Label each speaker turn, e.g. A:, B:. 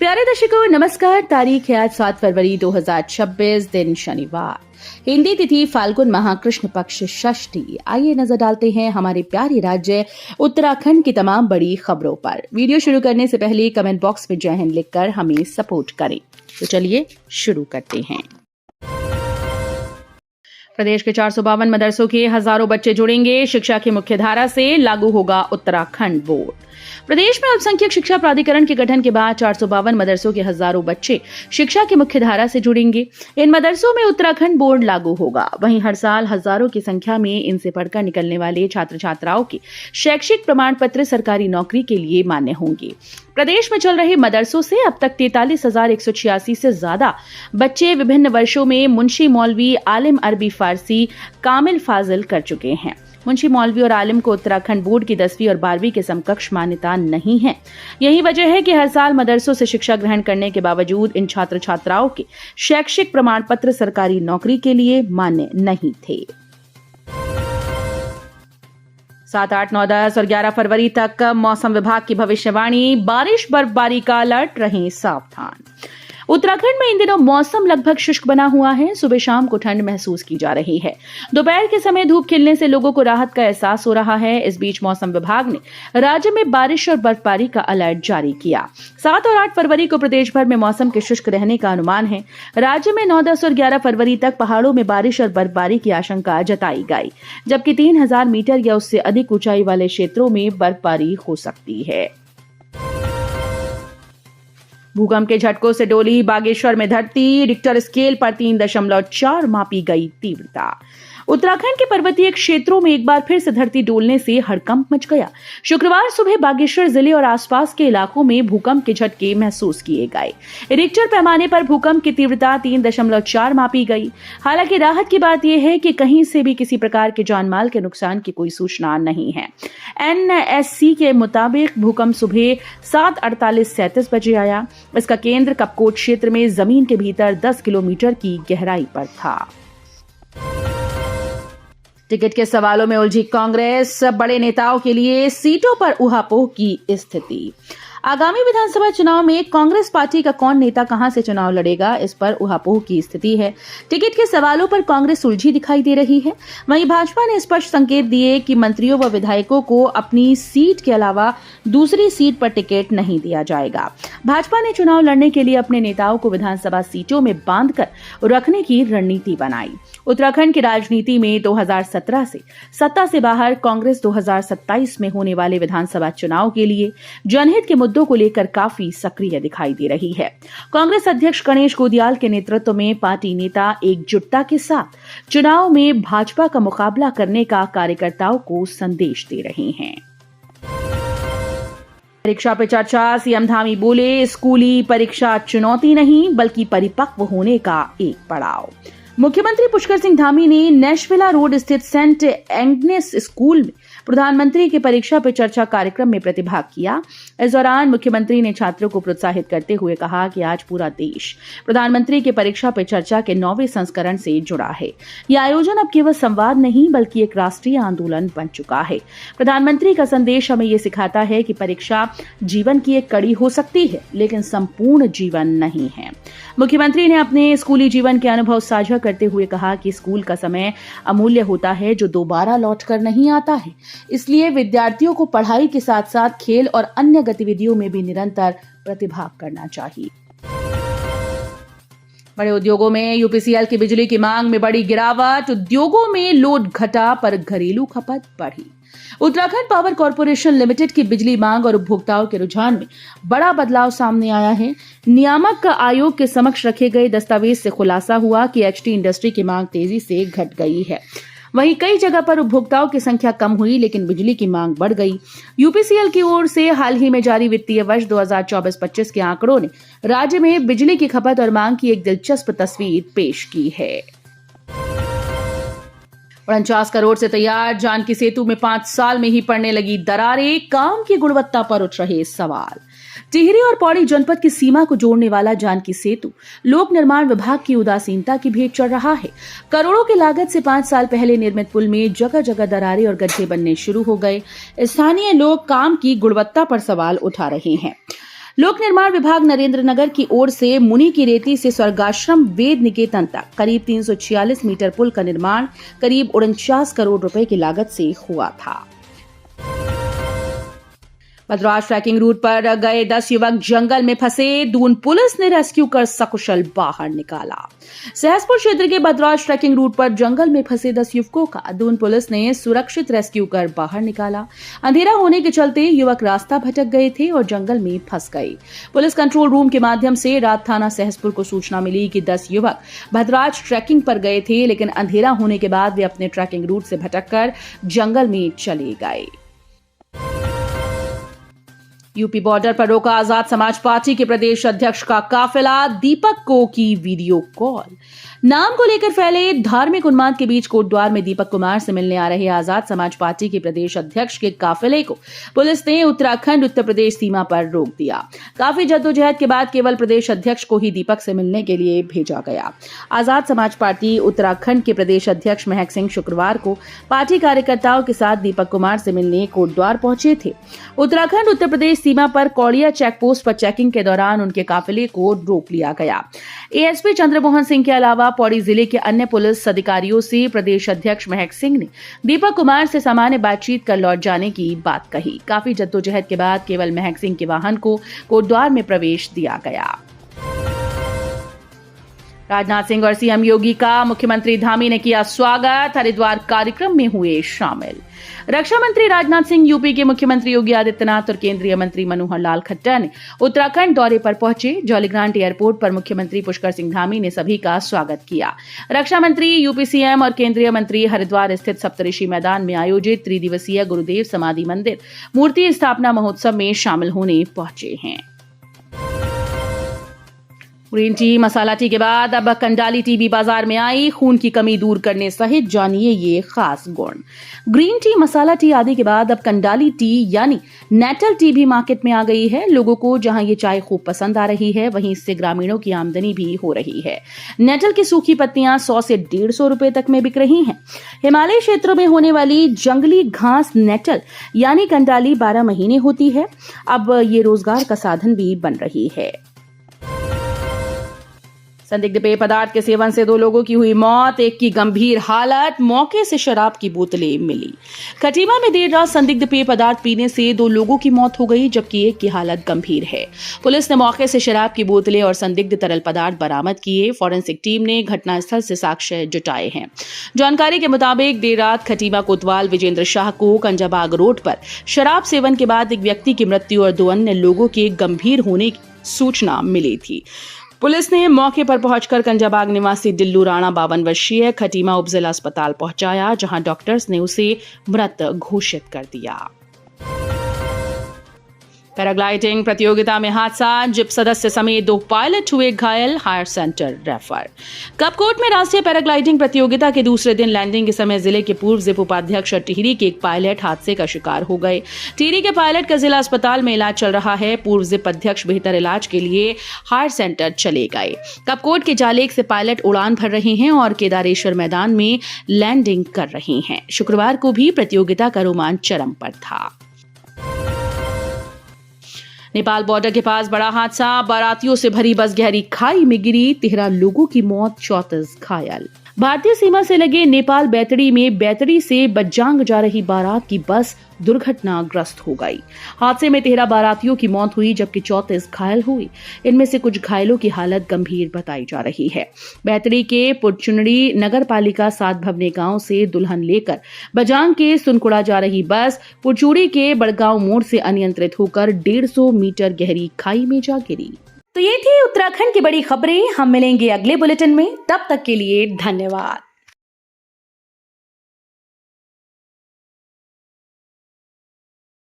A: प्यारे दर्शकों नमस्कार। तारीख है आज 7 फरवरी 2026, दिन शनिवार। हिंदी तिथि फाल्गुन माह कृष्ण पक्ष षष्ठी। आइए नजर डालते हैं हमारे प्यारे राज्य उत्तराखंड की तमाम बड़ी खबरों पर। वीडियो शुरू करने से पहले कमेंट बॉक्स में जय हिंद लिखकर हमें सपोर्ट करें। तो चलिए शुरू करते हैं। प्रदेश के 452 मदरसों के हजारों बच्चे जुड़ेंगे। शिक्षा की मुख्य धारा से लागू होगा उत्तराखंड बोर्ड। प्रदेश में अल्पसंख्यक शिक्षा प्राधिकरण के गठन के बाद 452 मदरसों के हजारों बच्चे शिक्षा की मुख्य धारा से जुड़ेंगे। इन मदरसों में उत्तराखंड बोर्ड लागू होगा। वहीं हर साल हजारों की संख्या में इनसे पढ़कर निकलने वाले छात्र छात्राओं के शैक्षिक प्रमाण पत्र सरकारी नौकरी के लिए मान्य होंगे। प्रदेश में चल रहे मदरसों से अब तक 43,186 से ज्यादा बच्चे विभिन्न वर्षों में मुंशी मौलवी आलिम अरबी फारसी कामिल फाजिल कर चुके हैं। मुंशी मौलवी और आलिम को उत्तराखंड बोर्ड की 10वीं और 12वीं के समकक्ष मान्यता नहीं है। यही वजह है कि हर साल मदरसों से शिक्षा ग्रहण करने के बावजूद इन छात्र छात्राओं के शैक्षिक प्रमाण पत्र सरकारी नौकरी के लिए मान्य नहीं थे। 7, 8, 9, 10 और 11 फरवरी तक मौसम विभाग की भविष्यवाणी। बारिश बर्फबारी का अलर्ट, रहें सावधान। उत्तराखंड में इन दिनों मौसम लगभग शुष्क बना हुआ है। सुबह शाम को ठंड महसूस की जा रही है। दोपहर के समय धूप खिलने से लोगों को राहत का एहसास हो रहा है। इस बीच मौसम विभाग ने राज्य में बारिश और बर्फबारी का अलर्ट जारी किया। 7 और 8 फरवरी को प्रदेश भर में मौसम के शुष्क रहने का अनुमान है। राज्य में 9, 10 और 11 फरवरी तक पहाड़ों में बारिश और बर्फबारी की आशंका जताई गई, जबकि 3000 मीटर या उससे अधिक ऊंचाई वाले क्षेत्रों में बर्फबारी हो सकती है। भूकंप के झटकों से डोली बागेश्वर में धरती। रिक्टर स्केल पर 3.4 मापी गई तीव्रता। उत्तराखंड के पर्वतीय क्षेत्रों में एक बार फिर से धरती डोलने से हड़कंप मच गया। शुक्रवार सुबह बागेश्वर जिले और आसपास के इलाकों में भूकंप के झटके महसूस किए गए। रिक्टर पैमाने पर भूकंप की तीव्रता 3.4 मापी गई। हालांकि राहत की बात यह है कि कहीं से भी किसी प्रकार के जानमाल के नुकसान की कोई सूचना नहीं है। NSC के मुताबिक भूकंप सुबह 7:48 बजे आया। इसका केंद्र कपकोट क्षेत्र में जमीन के भीतर 10 किलोमीटर की गहराई पर था। टिकट के सवालों में उलझी कांग्रेस। बड़े नेताओं के लिए सीटों पर उहापोह की स्थिति। आगामी विधानसभा चुनाव में कांग्रेस पार्टी का कौन नेता कहां से चुनाव लड़ेगा, इस पर उहापोह की स्थिति है। टिकट के सवालों पर कांग्रेस उलझी दिखाई दे रही है। वहीं भाजपा ने स्पष्ट संकेत दिए कि मंत्रियों व विधायकों को अपनी सीट के अलावा दूसरी सीट पर टिकट नहीं दिया जाएगा। भाजपा ने चुनाव लड़ने के लिए अपने नेताओं को विधानसभा सीटों में बांधकर रखने की रणनीति बनाई। उत्तराखंड की राजनीति में 2017 से सत्ता से बाहर कांग्रेस 2027 में होने वाले विधानसभा चुनाव के लिए जनहित के मुद्दों को लेकर काफी सक्रिय दिखाई दे रही है। कांग्रेस अध्यक्ष गणेश गोदियाल के नेतृत्व में पार्टी नेता एकजुटता के साथ चुनाव में भाजपा का मुकाबला करने का कार्यकर्ताओं को संदेश दे रहे हैं। परीक्षा पे चर्चा। सीएम धामी बोले, स्कूली परीक्षा चुनौती नहीं बल्कि परिपक्व होने का एक पड़ाव। मुख्यमंत्री पुष्कर सिंह धामी ने नेशविला रोड स्थित सेंट एग्नेस स्कूल में प्रधानमंत्री के परीक्षा पे चर्चा कार्यक्रम में प्रतिभाग किया। इस दौरान मुख्यमंत्री ने छात्रों को प्रोत्साहित करते हुए कहा कि आज पूरा देश प्रधानमंत्री के परीक्षा पे चर्चा के 9वें संस्करण से जुड़ा है। यह आयोजन अब केवल संवाद नहीं बल्कि एक राष्ट्रीय आंदोलन बन चुका है। प्रधानमंत्री का संदेश हमें ये सिखाता है कि परीक्षा जीवन की एक कड़ी हो सकती है, लेकिन संपूर्ण जीवन नहीं है। मुख्यमंत्री ने अपने स्कूली जीवन के अनुभव साझा करते हुए कहा कि स्कूल का समय अमूल्य होता है, जो दोबारा लौट कर नहीं आता है। इसलिए विद्यार्थियों को पढ़ाई के साथ साथ खेल और अन्य गतिविधियों में भी निरंतर प्रतिभाग करना चाहिए। बड़े उद्योगों में यूपीसीएल की बिजली की मांग में बड़ी गिरावट। उद्योगों में लोड घटा पर घरेलू खपत बढ़ी। उत्तराखंड पावर कॉर्पोरेशन लिमिटेड की बिजली मांग और उपभोक्ताओं के रुझान में बड़ा बदलाव सामने आया है। नियामक आयोग के समक्ष रखे गए दस्तावेज से खुलासा हुआ कि एचटी इंडस्ट्री की मांग तेजी से घट गई है। वहीं कई जगह पर उपभोक्ताओं की संख्या कम हुई, लेकिन बिजली की मांग बढ़ गई। यूपीसीएल की ओर से हाल ही में जारी वित्तीय वर्ष 2024-25 के आंकड़ों ने राज्य में बिजली की खपत और मांग की एक दिलचस्प तस्वीर पेश की है। 49 करोड़ से तैयार जानकी सेतु में 5 साल में ही पड़ने लगी दरारें। काम की गुणवत्ता पर उठ रहे सवाल। टिहरी और पौड़ी जनपद की सीमा को जोड़ने वाला जानकी सेतु लोक निर्माण विभाग की उदासीनता की भेंट चढ़ रहा है। करोड़ों की लागत से 5 साल पहले निर्मित पुल में जगह जगह दरारें और गड्ढे बनने शुरू हो गए। स्थानीय लोग काम की गुणवत्ता पर सवाल उठा रहे हैं। लोक निर्माण विभाग नरेंद्रनगर की ओर से मुनि की रेती से स्वर्गाश्रम वेद निकेतन तक करीब 346 मीटर पुल का निर्माण करीब 49 करोड़ रुपए की लागत से हुआ था। भद्रवाह ट्रैकिंग रूट पर गए 10 युवक जंगल में फंसे, दून पुलिस ने रेस्क्यू कर सकुशल बाहर निकाला। सहसपुर क्षेत्र के भद्रवाह ट्रैकिंग रूट पर जंगल में फंसे 10 युवकों का दून पुलिस ने सुरक्षित रेस्क्यू कर बाहर निकाला। अंधेरा होने के चलते युवक रास्ता भटक गए थे और जंगल में फंस गए। पुलिस कंट्रोल रूम के माध्यम से रात थाना सहसपुर को सूचना मिली कि 10 युवक भद्रवाह ट्रैकिंग पर गए थे, लेकिन अंधेरा होने के बाद वे अपने ट्रैकिंग रूट से भटककर जंगल में चले गए। यूपी बॉर्डर पर रोका आजाद समाज पार्टी के प्रदेश अध्यक्ष का काफिला, दीपक को की वीडियो कॉल। नाम को लेकर फैले धार्मिक उन्माद के बीच कोटद्वार में दीपक कुमार से मिलने आ रहे आजाद समाज पार्टी के प्रदेश अध्यक्ष के काफिले को पुलिस ने उत्तराखंड उत्तर प्रदेश सीमा पर रोक दिया। काफी जद्दोजहद के बाद केवल प्रदेश अध्यक्ष को ही दीपक से मिलने के लिए भेजा गया। आजाद समाज पार्टी उत्तराखंड के प्रदेश अध्यक्ष महक सिंह शुक्रवार को पार्टी कार्यकर्ताओं के साथ दीपक कुमार से मिलने कोटद्वार पहुंचे थे। उत्तराखंड उत्तर प्रदेश सीमा पर कौड़िया चेकपोस्ट पर चेकिंग के दौरान उनके काफिले को रोक लिया गया। एएसपी चंद्रमोहन सिंह के अलावा पौड़ी जिले के अन्य पुलिस अधिकारियों से प्रदेश अध्यक्ष महक सिंह ने दीपक कुमार से सामान्य बातचीत कर लौट जाने की बात कही। काफी जद्दोजहद के बाद केवल महक सिंह के वाहन को कोटद्वार में प्रवेश दिया गया। राजनाथ सिंह और सीएम योगी का मुख्यमंत्री धामी ने किया स्वागत, हरिद्वार कार्यक्रम में हुए शामिल। रक्षा मंत्री राजनाथ सिंह, यूपी के मुख्यमंत्री योगी आदित्यनाथ और केंद्रीय मंत्री मनोहर लाल खट्टर ने उत्तराखंड दौरे पर पहुंचे। जौलीग्रांट एयरपोर्ट पर मुख्यमंत्री पुष्कर सिंह धामी ने सभी का स्वागत किया। रक्षा मंत्री, यूपी सीएम और केंद्रीय मंत्री हरिद्वार स्थित सप्तऋषि मैदान में आयोजित त्रिदिवसीय गुरुदेव समाधि मंदिर मूर्ति स्थापना महोत्सव में शामिल होने पहुंचे हैं। ग्रीन टी, मसाला टी के बाद अब कंडाली टी भी बाजार में आई। खून की कमी दूर करने सहित जानिए ये खास गुण। ग्रीन टी, मसाला टी आदि के बाद अब कंडाली टी यानी नेटल टी भी मार्केट में आ गई है। लोगों को जहां ये चाय खूब पसंद आ रही है, वहीं इससे ग्रामीणों की आमदनी भी हो रही है। नेटल की सूखी पत्तियां 100 से 150 रुपए तक में बिक रही हैं। हिमालय क्षेत्रों में होने वाली जंगली घास नेटल यानी कंडाली 12 महीने होती है। अब ये रोजगार का साधन भी बन रही है। संदिग्ध पेय पदार्थ के सेवन से 2 लोगों की हुई मौत, एक की गंभीर हालत, मौके से शराब की बोतलें मिली। खटीमा में देर रात संदिग्ध पेय पदार्थ पीने से 2 लोगों की मौत हो गई, जबकि एक की हालत गंभीर है। पुलिस ने मौके से शराब की बोतलें और संदिग्ध तरल पदार्थ बरामद किए। फॉरेंसिक टीम ने घटनास्थल से साक्ष्य जुटाए हैं। जानकारी के मुताबिक देर रात खटीमा कोतवाल विजेंद्र शाह को कंजाबाग रोड पर शराब सेवन के बाद एक व्यक्ति की मृत्यु और 2 अन्य लोगों के गंभीर होने की सूचना मिली थी। पुलिस ने मौके पर पहुंचकर कंजाबाग निवासी डिल्लू राणा 52 वर्षीय खटीमा उपजिला अस्पताल पहुंचाया, जहां डॉक्टर्स ने उसे मृत घोषित कर दिया। पैराग्लाइडिंग प्रतियोगिता में हादसा, जिप सदस्य समेत 2 पायलट हुए घायल, हायर सेंटर रेफर। कपकोट में राष्ट्रीय पैराग्लाइडिंग प्रतियोगिता के दूसरे दिन लैंडिंग के समय जिले के पूर्व जिप उपाध्यक्ष और टिहरी के एक पायलट हादसे का शिकार हो गए। टिहरी के पायलट का जिला अस्पताल में इलाज चल रहा है। पूर्व जिप अध्यक्ष बेहतर इलाज के लिए हायर सेंटर चले गए। कपकोट के जालेक से पायलट उड़ान भर रहे हैं और केदारेश्वर मैदान में लैंडिंग कर रहे हैं। शुक्रवार को भी प्रतियोगिता का रोमांच चरम पर था। नेपाल बॉर्डर के पास बड़ा हादसा, बारातियों से भरी बस गहरी खाई में गिरी, 13 लोगों की मौत, 34 घायल। भारतीय सीमा से लगे नेपाल बैतडी में बैतडी से बज्जांग जा रही बारात की बस दुर्घटनाग्रस्त हो गई। हादसे में 13 बारातियों की मौत हुई, जबकि 34 घायल हुई। इनमें से कुछ घायलों की हालत गंभीर बताई जा रही है। बैतडी के पुरचुनड़ी नगर पालिका 7 भवने गांव से दुल्हन लेकर बजांग के सुनकुड़ा जा रही बस पुरचुड़ी के बड़गांव मोड़ से अनियंत्रित होकर 150 मीटर गहरी खाई में जा गिरी। तो ये थी उत्तराखंड की बड़ी खबरें। हम मिलेंगे अगले बुलेटिन में, तब तक के लिए धन्यवाद।